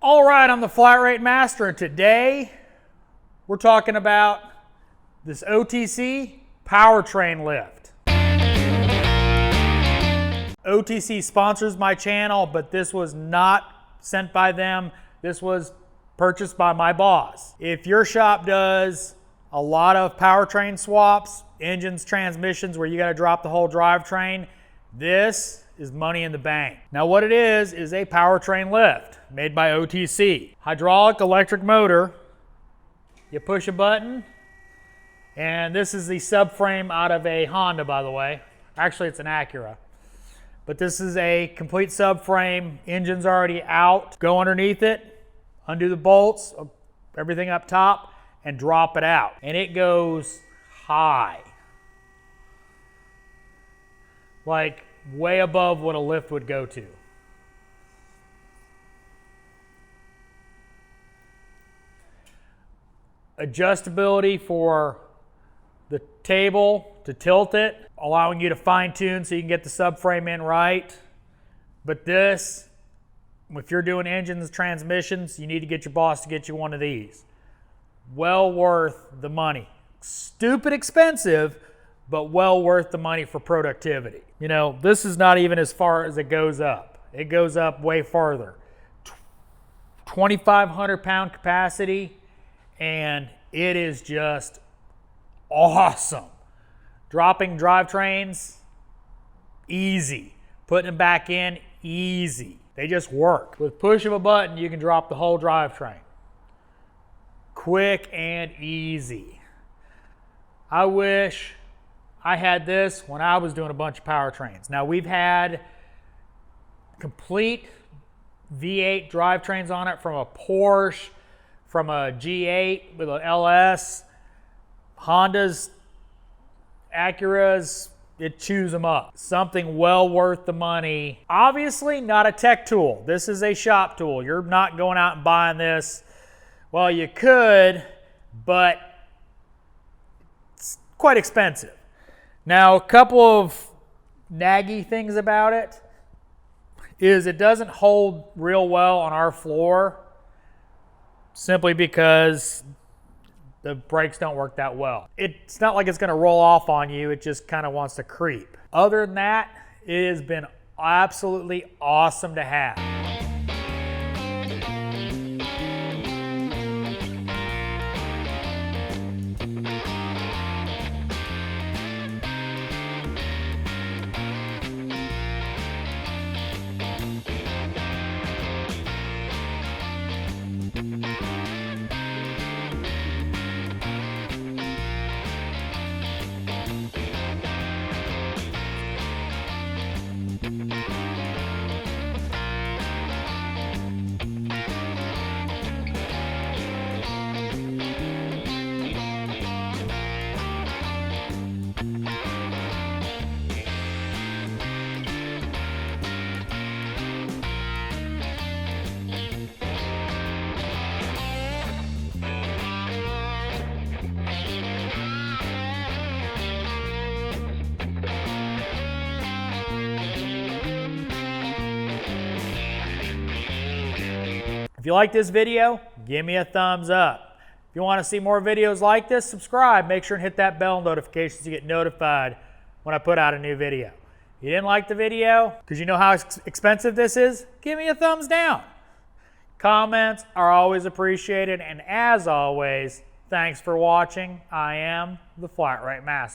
All right, I'm the Flat Rate Master, and today we're talking about this OTC Powertrain lift. OTC sponsors my channel, but this was not sent by them. This was purchased by my boss. If your shop does a lot of powertrain swaps, engines, transmissions, where you got to drop the whole drivetrain, this is money in the bank. Now what it is a powertrain lift made by OTC. Hydraulic electric motor. You push a button, and this is the subframe out of a Honda, by the way. Actually, it's an Acura. But this is a complete subframe. Engine's already out. Go underneath it, undo the bolts, everything up top, and drop it out. And it goes high. Like way above what a lift would go to. Adjustability for the table to tilt it, allowing you to fine tune so you can get the subframe in right. But this, if you're doing engines, transmissions, you need to get your boss to get you one of these. Well worth the money. Stupid expensive, but well worth the money for productivity. You know, this is not even as far as it goes up. It goes up way farther. 2,500 pound capacity, and it is just awesome. Dropping drivetrains, easy. Putting them back in, easy. They just work. With push of a button, you can drop the whole drivetrain. Quick and easy. I wish I had this when I was doing a bunch of powertrains. Now we've had complete V8 drivetrains on it from a Porsche, from a G8 with an LS, Hondas, Acuras, it chews them up. Something well worth the money. Obviously not a tech tool. This is a shop tool. You're not going out and buying this. Well, you could, but it's quite expensive. Now, a couple of naggy things about it is it doesn't hold real well on our floor simply because the brakes don't work that well. It's not like it's gonna roll off on you, it just kind of wants to creep. Other than that, it has been absolutely awesome to have. If you like this video, give me a thumbs up. If you want to see more videos like this, subscribe. Make sure and hit that bell notification so you get notified when I put out a new video. If you didn't like the video, because you know how expensive this is, give me a thumbs down. Comments are always appreciated, and as always, thanks for watching. I am the Flat Rate Master.